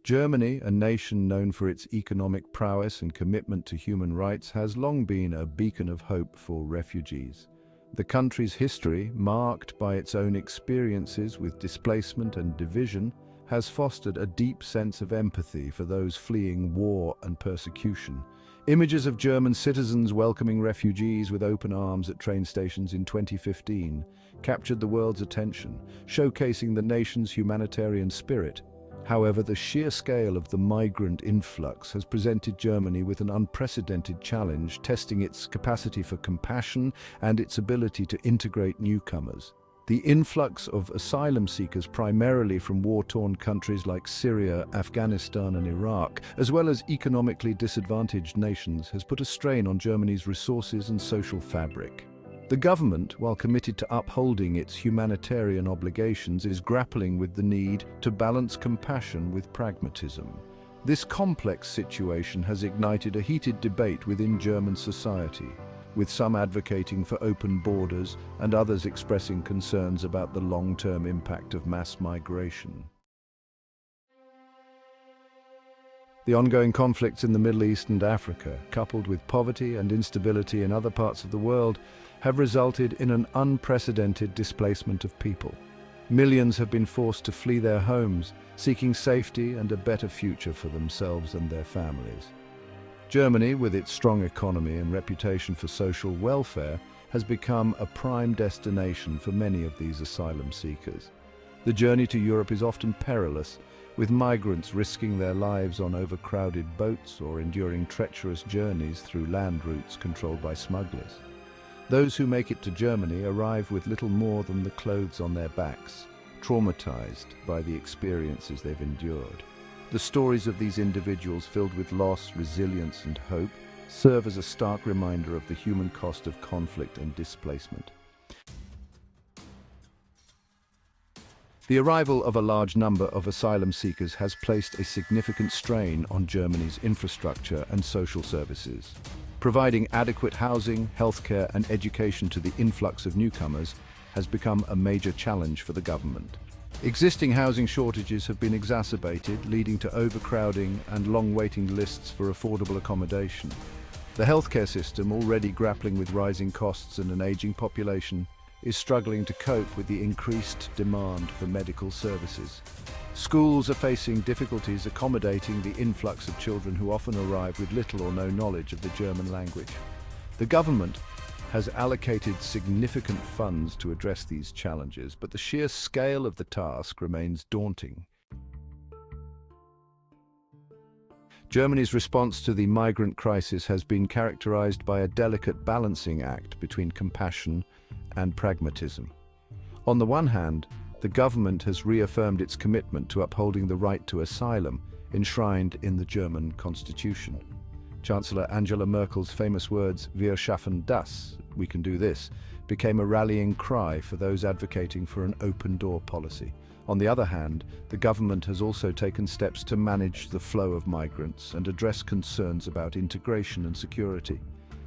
Germany, a nation known for its economic prowess and commitment to human rights, has long been a beacon of hope for refugees. The country's history, marked by its own experiences with displacement and division, has fostered a deep sense of empathy for those fleeing war and persecution. Images of German citizens welcoming refugees with open arms at train stations in 2015 captured the world's attention, showcasing the nation's humanitarian spirit. However, the sheer scale of the migrant influx has presented Germany with an unprecedented challenge, testing its capacity for compassion and its ability to integrate newcomers. The influx of asylum seekers, primarily from war-torn countries like Syria, Afghanistan and Iraq, as well as economically disadvantaged nations, has put a strain on Germany's resources and social fabric. The government, while committed to upholding its humanitarian obligations, is grappling with the need to balance compassion with pragmatism. This complex situation has ignited a heated debate within German society, with some advocating for open borders and others expressing concerns about the long-term impact of mass migration. The ongoing conflicts in the Middle East and Africa, coupled with poverty and instability in other parts of the world, have resulted in an unprecedented displacement of people. Millions have been forced to flee their homes, seeking safety and a better future for themselves and their families. Germany, with its strong economy and reputation for social welfare, has become a prime destination for many of these asylum seekers. The journey to Europe is often perilous, with migrants risking their lives on overcrowded boats or enduring treacherous journeys through land routes controlled by smugglers. Those who make it to Germany arrive with little more than the clothes on their backs, traumatized by the experiences they've endured. The stories of these individuals, filled with loss, resilience and hope, serve as a stark reminder of the human cost of conflict and displacement. The arrival of a large number of asylum seekers has placed a significant strain on Germany's infrastructure and social services. Providing adequate housing, healthcare and education to the influx of newcomers has become a major challenge for the government. Existing housing shortages have been exacerbated, leading to overcrowding and long waiting lists for affordable accommodation. The healthcare system, already grappling with rising costs and an aging population, is struggling to cope with the increased demand for medical services. Schools are facing difficulties accommodating the influx of children who often arrive with little or no knowledge of the German language. The government has allocated significant funds to address these challenges, but the sheer scale of the task remains daunting. Germany's response to the migrant crisis has been characterized by a delicate balancing act between compassion and pragmatism. On the one hand, the government has reaffirmed its commitment to upholding the right to asylum, enshrined in the German constitution. Chancellor Angela Merkel's famous words, "Wir schaffen das," we can do this, became a rallying cry for those advocating for an open-door policy. On the other hand, the government has also taken steps to manage the flow of migrants and address concerns about integration and security.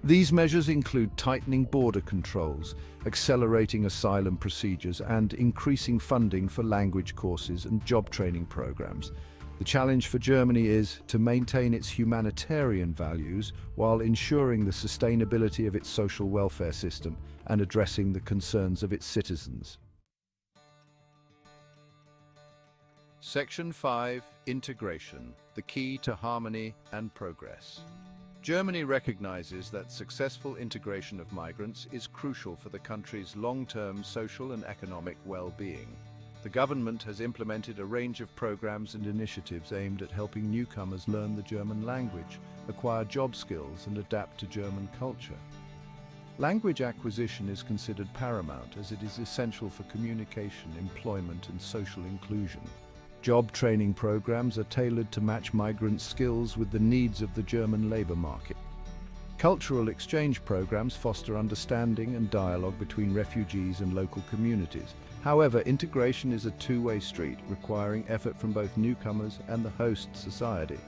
These measures include tightening border controls, accelerating asylum procedures, and increasing funding for language courses and job training programs. The challenge for Germany is to maintain its humanitarian values while ensuring the sustainability of its social welfare system and addressing the concerns of its citizens. Section 5. Integration, the key to harmony and progress. Germany recognizes that successful integration of migrants is crucial for the country's long-term social and economic well-being. The government has implemented a range of programs and initiatives aimed at helping newcomers learn the German language, acquire job skills, and adapt to German culture. Language acquisition is considered paramount as it is essential for communication, employment, and social inclusion. Job training programs are tailored to match migrants' skills with the needs of the German labor market. Cultural exchange programs foster understanding and dialogue between refugees and local communities. However, integration is a two-way street, requiring effort from both newcomers and the host society.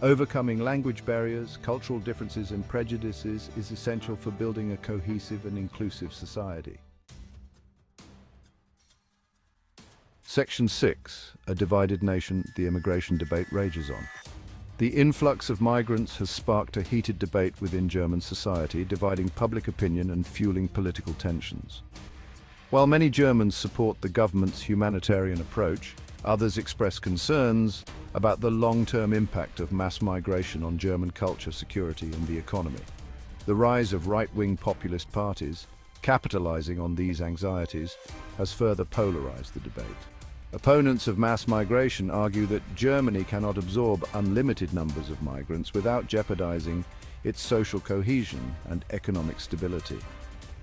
Overcoming language barriers, cultural differences, and prejudices is essential for building a cohesive and inclusive society. Section 6. A divided nation, the immigration debate rages on. The influx of migrants has sparked a heated debate within German society, dividing public opinion and fueling political tensions. While many Germans support the government's humanitarian approach, others express concerns about the long-term impact of mass migration on German culture, security, and the economy. The rise of right-wing populist parties, capitalizing on these anxieties, has further polarized the debate. Opponents of mass migration argue that Germany cannot absorb unlimited numbers of migrants without jeopardizing its social cohesion and economic stability.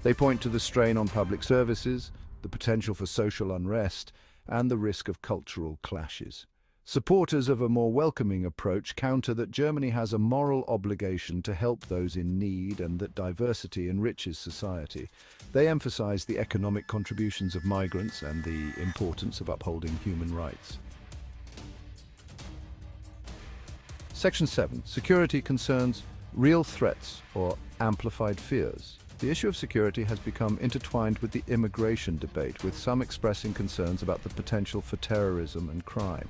They point to the strain on public services, the potential for social unrest, and the risk of cultural clashes. Supporters of a more welcoming approach counter that Germany has a moral obligation to help those in need and that diversity enriches society. They emphasize the economic contributions of migrants and the importance of upholding human rights. Section 7. Security concerns, real threats or amplified fears. The issue of security has become intertwined with the immigration debate, with some expressing concerns about the potential for terrorism and crime.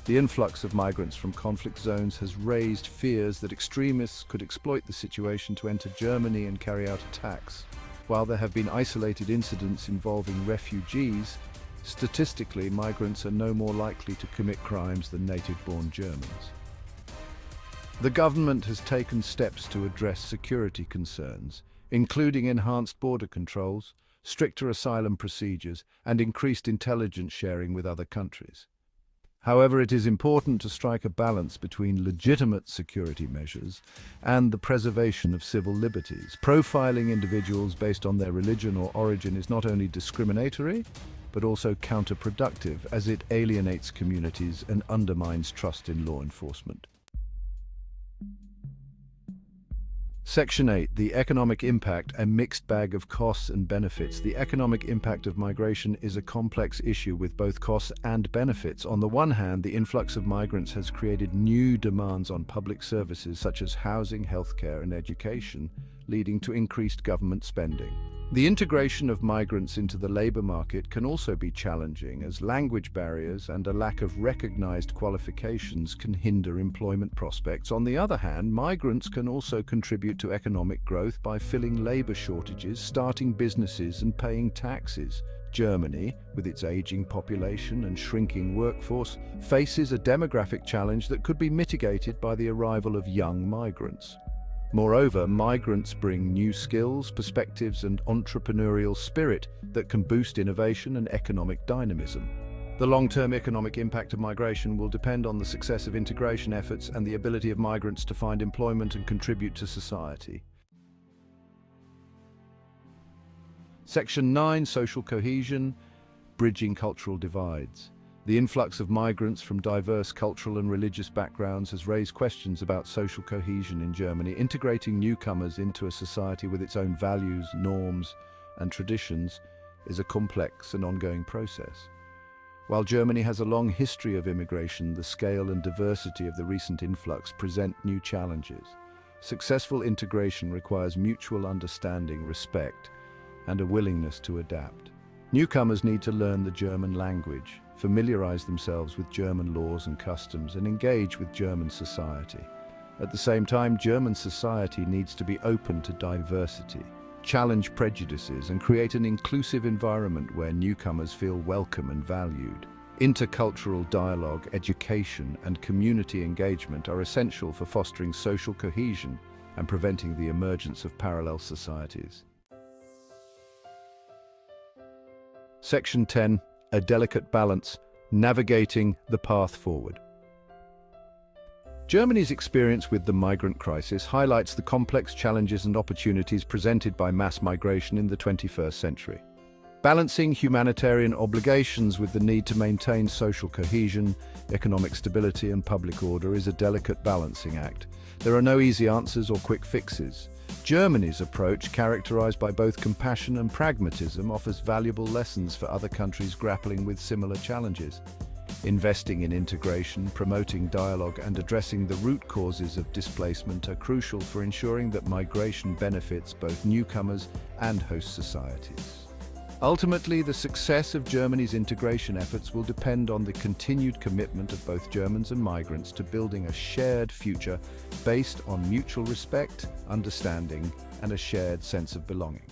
The influx of migrants from conflict zones has raised fears that extremists could exploit the situation to enter Germany and carry out attacks. While there have been isolated incidents involving refugees, statistically, migrants are no more likely to commit crimes than native-born Germans. The government has taken steps to address security concerns, including enhanced border controls, stricter asylum procedures, and increased intelligence sharing with other countries. However, it is important to strike a balance between legitimate security measures and the preservation of civil liberties. Profiling individuals based on their religion or origin is not only discriminatory, but also counterproductive, as it alienates communities and undermines trust in law enforcement. Section 8. The economic impact, a mixed bag of costs and benefits. The economic impact of migration is a complex issue with both costs and benefits. On the one hand, the influx of migrants has created new demands on public services such as housing, healthcare, and education, leading to increased government spending. The integration of migrants into the labor market can also be challenging, as language barriers and a lack of recognized qualifications can hinder employment prospects. On the other hand, migrants can also contribute to economic growth by filling labor shortages, starting businesses, and paying taxes. Germany, with its aging population and shrinking workforce, faces a demographic challenge that could be mitigated by the arrival of young migrants. Moreover, migrants bring new skills, perspectives, and entrepreneurial spirit that can boost innovation and economic dynamism. The long-term economic impact of migration will depend on the success of integration efforts and the ability of migrants to find employment and contribute to society. Section 9. Social cohesion, bridging cultural divides. The influx of migrants from diverse cultural and religious backgrounds has raised questions about social cohesion in Germany. Integrating newcomers into a society with its own values, norms, and traditions is a complex and ongoing process. While Germany has a long history of immigration, the scale and diversity of the recent influx present new challenges. Successful integration requires mutual understanding, respect, and a willingness to adapt. Newcomers need to learn the German language, familiarize themselves with German laws and customs, and engage with German society. At the same time, German society needs to be open to diversity, challenge prejudices, and create an inclusive environment where newcomers feel welcome and valued. Intercultural dialogue, education, and community engagement are essential for fostering social cohesion and preventing the emergence of parallel societies. Section 10. A delicate balance, navigating the path forward. Germany's experience with the migrant crisis highlights the complex challenges and opportunities presented by mass migration in the 21st century. Balancing humanitarian obligations with the need to maintain social cohesion, economic stability, and public order is a delicate balancing act. There are no easy answers or quick fixes. Germany's approach, characterized by both compassion and pragmatism, offers valuable lessons for other countries grappling with similar challenges. Investing in integration, promoting dialogue, and addressing the root causes of displacement are crucial for ensuring that migration benefits both newcomers and host societies. Ultimately, the success of Germany's integration efforts will depend on the continued commitment of both Germans and migrants to building a shared future based on mutual respect, understanding, and a shared sense of belonging.